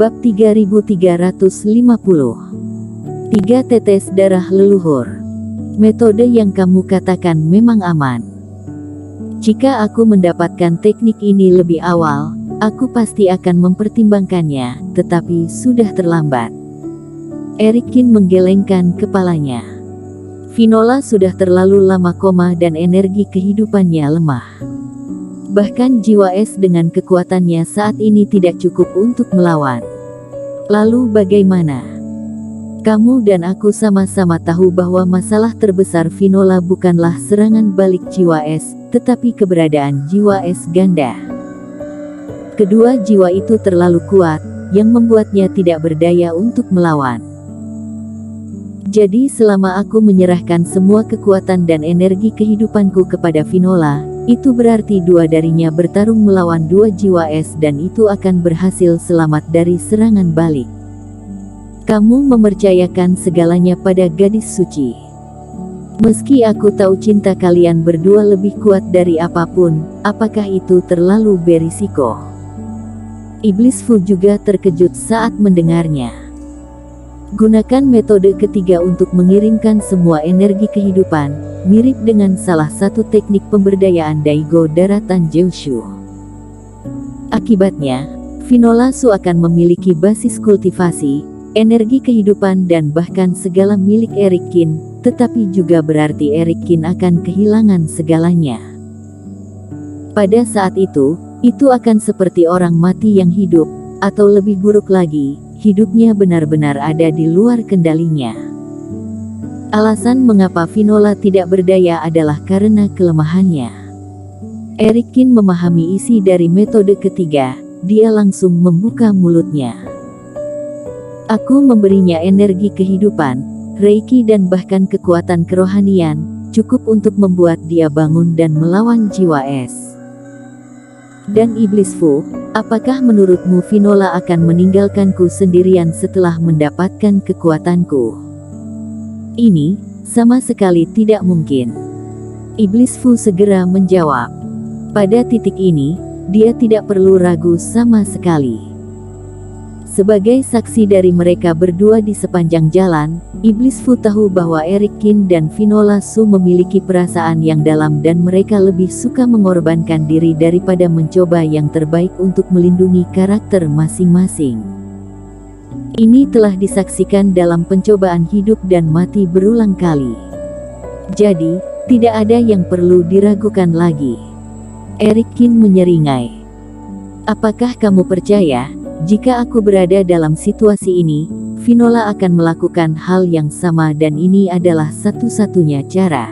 Bab 3350. 3 tetes darah leluhur. Metode yang kamu katakan memang aman. Jika aku mendapatkan teknik ini lebih awal, aku pasti akan mempertimbangkannya, tetapi sudah terlambat. Erikin menggelengkan kepalanya. Finola sudah terlalu lama koma dan energi kehidupannya lemah. Bahkan jiwa es dengan kekuatannya saat ini tidak cukup untuk melawan. Lalu bagaimana? Kamu dan aku sama-sama tahu bahwa masalah terbesar Finola bukanlah serangan balik jiwa es, tetapi keberadaan jiwa es ganda. Kedua jiwa itu terlalu kuat, yang membuatnya tidak berdaya untuk melawan. Jadi selama aku menyerahkan semua kekuatan dan energi kehidupanku kepada Finola, itu berarti dua darinya bertarung melawan dua jiwa es dan itu akan berhasil selamat dari serangan balik. Kamu mempercayakan segalanya pada gadis suci. Meski aku tahu cinta kalian berdua lebih kuat dari apapun, apakah itu terlalu berisiko? Iblis Fu juga terkejut saat mendengarnya. Gunakan metode ketiga untuk mengirimkan semua energi kehidupan, mirip dengan salah satu teknik pemberdayaan Daigo daratan Jiushu. Akibatnya, Finola Su akan memiliki basis kultivasi, energi kehidupan dan bahkan segala milik Erikin, tetapi juga berarti Erikin akan kehilangan segalanya. Pada saat itu akan seperti orang mati yang hidup, atau lebih buruk lagi, hidupnya benar-benar ada di luar kendalinya. Alasan mengapa Finola tidak berdaya adalah karena kelemahannya. Erikin memahami isi dari metode ketiga, dia langsung membuka mulutnya. Aku memberinya energi kehidupan, reiki dan bahkan kekuatan kerohanian, cukup untuk membuat dia bangun dan melawan jiwa es. Dan Iblis Fu, apakah menurutmu Finola akan meninggalkanku sendirian setelah mendapatkan kekuatanku? Ini, sama sekali tidak mungkin. Iblis Fu segera menjawab. Pada titik ini, dia tidak perlu ragu sama sekali. Sebagai saksi dari mereka berdua di sepanjang jalan, Iblis Fu tahu bahwa Erikin dan Finola Su memiliki perasaan yang dalam dan mereka lebih suka mengorbankan diri daripada mencoba yang terbaik untuk melindungi karakter masing-masing. Ini telah disaksikan dalam pencobaan hidup dan mati berulang kali. Jadi, tidak ada yang perlu diragukan lagi. Erikin menyeringai. Apakah kamu percaya? Jika aku berada dalam situasi ini, Finola akan melakukan hal yang sama dan ini adalah satu-satunya cara.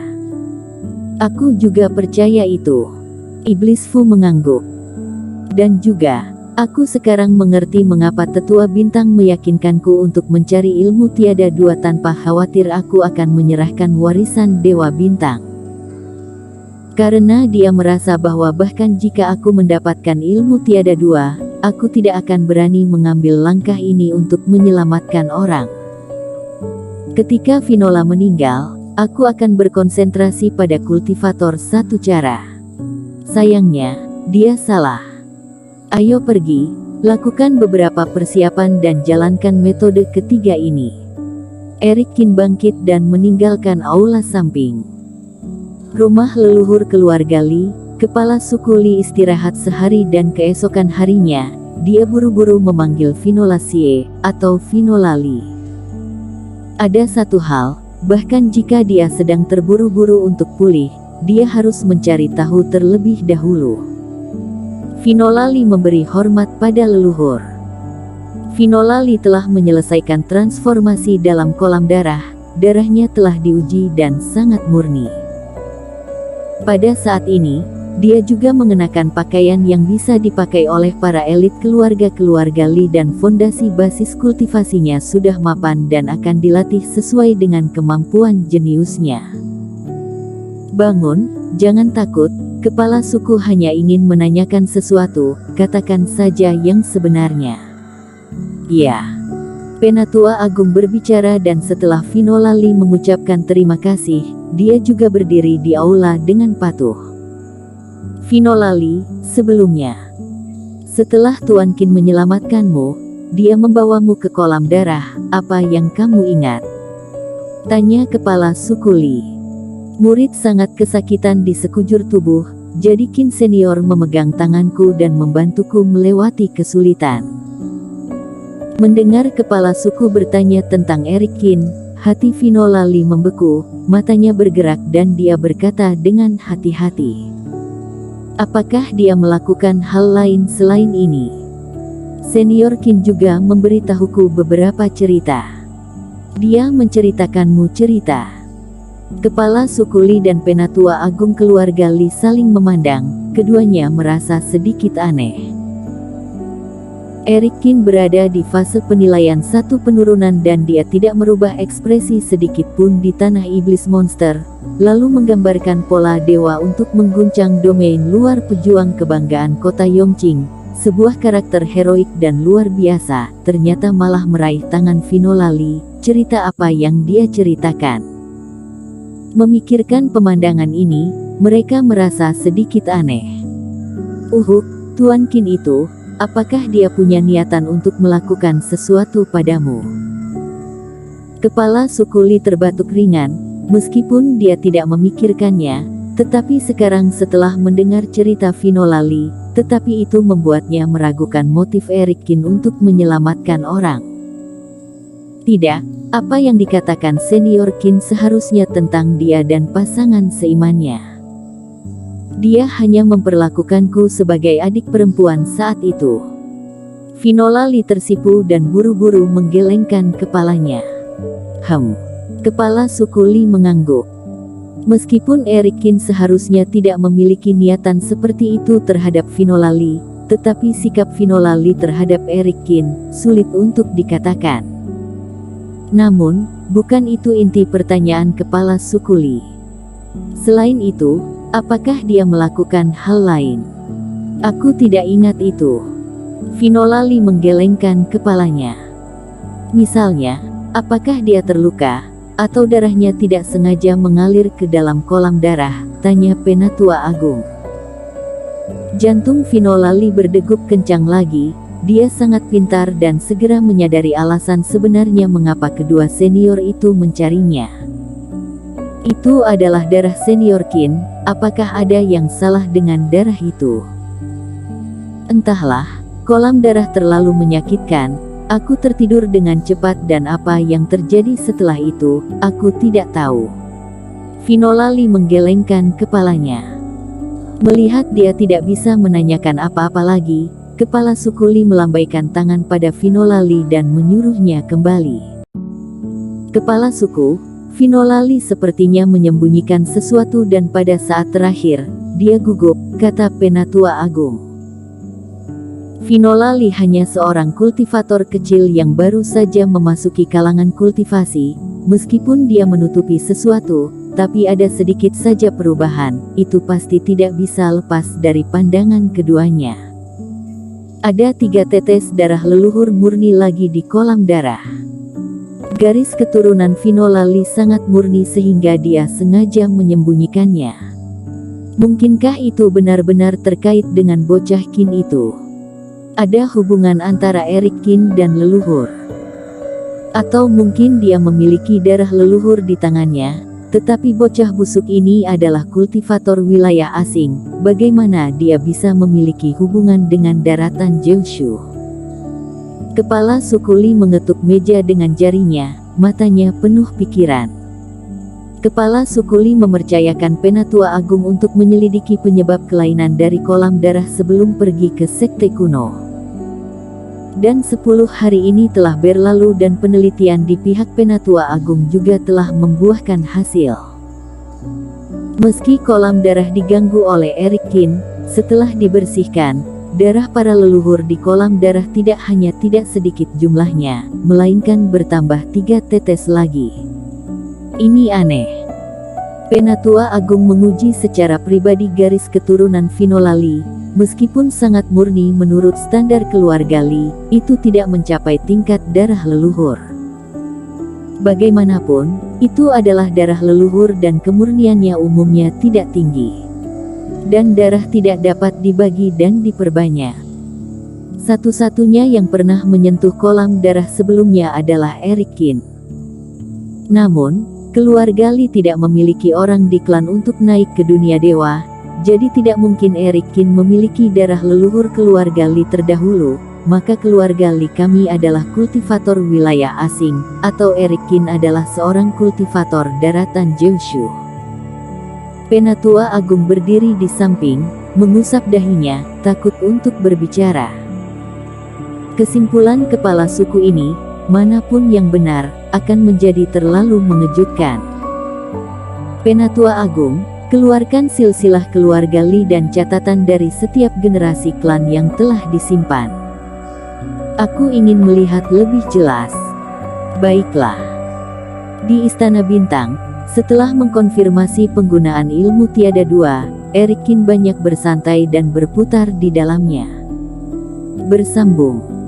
Aku juga percaya itu. Iblis Fu mengangguk. Dan juga, aku sekarang mengerti mengapa tetua bintang meyakinkanku untuk mencari ilmu tiada dua tanpa khawatir aku akan menyerahkan warisan Dewa Bintang. Karena dia merasa bahwa bahkan jika aku mendapatkan ilmu tiada dua, aku tidak akan berani mengambil langkah ini untuk menyelamatkan orang. Ketika Finola meninggal, aku akan berkonsentrasi pada kultivator satu cara. Sayangnya, dia salah. Ayo pergi, lakukan beberapa persiapan dan jalankan metode ketiga ini. Erikin bangkit dan meninggalkan aula samping. Rumah leluhur keluarga Li, kepala suku Li istirahat sehari dan keesokan harinya, dia buru-buru memanggil Finola Sie, atau Finola Li. Ada satu hal, bahkan jika dia sedang terburu-buru untuk pulih, dia harus mencari tahu terlebih dahulu. Finola Li memberi hormat pada leluhur. Finola Li telah menyelesaikan transformasi dalam kolam darah, darahnya telah diuji dan sangat murni. Pada saat ini, dia juga mengenakan pakaian yang bisa dipakai oleh para elit keluarga-keluarga Li dan fondasi basis kultivasinya sudah mapan dan akan dilatih sesuai dengan kemampuan jeniusnya. Bangun, jangan takut, kepala suku hanya ingin menanyakan sesuatu, katakan saja yang sebenarnya. Ya. Penatua Agung berbicara dan setelah Finola Li mengucapkan terima kasih, dia juga berdiri di aula dengan patuh. Finola Li, sebelumnya. Setelah Tuan Qin menyelamatkanmu, dia membawamu ke kolam darah, apa yang kamu ingat? Tanya kepala suku Li. Murid sangat kesakitan di sekujur tubuh, jadi Qin senior memegang tanganku dan membantuku melewati kesulitan. Mendengar kepala suku bertanya tentang Erik Qin, hati Finola Li membeku, matanya bergerak dan dia berkata dengan hati-hati. Apakah dia melakukan hal lain selain ini? Senior Qin juga memberitahuku beberapa cerita. Dia menceritakanmu cerita. Kepala suku Li dan penatua agung keluarga Li saling memandang, keduanya merasa sedikit aneh. Erik Qin berada di fase penilaian 1 penurunan dan dia tidak merubah ekspresi sedikit pun di tanah iblis monster, lalu menggambarkan pola dewa untuk mengguncang domain luar pejuang kebanggaan kota Yongqing, sebuah karakter heroik dan luar biasa, ternyata malah meraih tangan Finola Li. Cerita apa yang dia ceritakan? Memikirkan pemandangan ini, mereka merasa sedikit aneh. Tuan Qin itu, apakah dia punya niatan untuk melakukan sesuatu padamu? Kepala suku Li terbatuk ringan, meskipun dia tidak memikirkannya, tetapi sekarang setelah mendengar cerita Finola Li, tetapi itu membuatnya meragukan motif Erik Qin untuk menyelamatkan orang. Tidak, apa yang dikatakan senior Qin seharusnya tentang dia dan pasangan seimannya. Dia hanya memperlakukanku sebagai adik perempuan saat itu. Finola Li tersipu dan buru-buru menggelengkan kepalanya. Kepala suku Li mengangguk. Meskipun Erik Qin seharusnya tidak memiliki niatan seperti itu terhadap Finola Li, tetapi sikap Finola Li terhadap Erik Qin sulit untuk dikatakan. Namun, bukan itu inti pertanyaan kepala suku Li. Selain itu, apakah dia melakukan hal lain? Aku tidak ingat itu. Finola Li menggelengkan kepalanya. Misalnya, apakah dia terluka, atau darahnya tidak sengaja mengalir ke dalam kolam darah? Tanya penatua agung. Jantung Finola Li berdegup kencang lagi. Dia sangat pintar dan segera menyadari alasan sebenarnya mengapa kedua senior itu mencarinya. Itu adalah darah senior Qin. Apakah ada yang salah dengan darah itu? Entahlah, kolam darah terlalu menyakitkan. Aku tertidur dengan cepat dan apa yang terjadi setelah itu, aku tidak tahu. Finola Li menggelengkan kepalanya. Melihat dia tidak bisa menanyakan apa-apa lagi, kepala suku Li melambaikan tangan pada Finola Li dan menyuruhnya kembali. Kepala suku, Finola Li sepertinya menyembunyikan sesuatu dan pada saat terakhir, dia gugup, kata penatua agung. Finola Li hanya seorang kultivator kecil yang baru saja memasuki kalangan kultivasi, meskipun dia menutupi sesuatu, tapi ada sedikit saja perubahan, itu pasti tidak bisa lepas dari pandangan keduanya. Ada 3 tetes darah leluhur murni lagi di kolam darah. Garis keturunan Finola Li sangat murni sehingga dia sengaja menyembunyikannya. Mungkinkah itu benar-benar terkait dengan bocah Qin itu? Ada hubungan antara Erik Qin dan leluhur. Atau mungkin dia memiliki darah leluhur di tangannya, tetapi bocah busuk ini adalah kultivator wilayah asing. Bagaimana dia bisa memiliki hubungan dengan daratan Jiushu? Kepala suku Li mengetuk meja dengan jarinya, matanya penuh pikiran. Kepala suku Li mempercayakan penatua agung untuk menyelidiki penyebab kelainan dari kolam darah sebelum pergi ke sekte kuno. Dan 10 hari ini telah berlalu dan penelitian di pihak penatua agung juga telah membuahkan hasil. Meski kolam darah diganggu oleh Erik Qin, setelah dibersihkan, darah para leluhur di kolam darah tidak hanya tidak sedikit jumlahnya, melainkan bertambah 3 tetes lagi. Ini aneh. Penatua agung menguji secara pribadi garis keturunan Finola Li. Meskipun sangat murni menurut standar keluarga Li, itu tidak mencapai tingkat darah leluhur. Bagaimanapun, itu adalah darah leluhur dan kemurniannya umumnya tidak tinggi. Dan darah tidak dapat dibagi dan diperbanyak. Satu-satunya yang pernah menyentuh kolam darah sebelumnya adalah Erik Kin. Namun, keluarga Lee tidak memiliki orang di klan untuk naik ke dunia dewa, jadi tidak mungkin Erik Kin memiliki darah leluhur keluarga Lee terdahulu, maka keluarga Lee kami adalah kultivator wilayah asing, atau Erik Kin adalah seorang kultivator daratan Jeushu. Penatua Agung berdiri di samping, mengusap dahinya, takut untuk berbicara. Kesimpulan kepala suku ini, manapun yang benar, akan menjadi terlalu mengejutkan. Penatua Agung, keluarkan silsilah keluarga Lee dan catatan dari setiap generasi klan yang telah disimpan. Aku ingin melihat lebih jelas. Baiklah. Di Istana Bintang, setelah mengkonfirmasi penggunaan ilmu tiada dua, Erik Kin banyak bersantai dan berputar di dalamnya. Bersambung.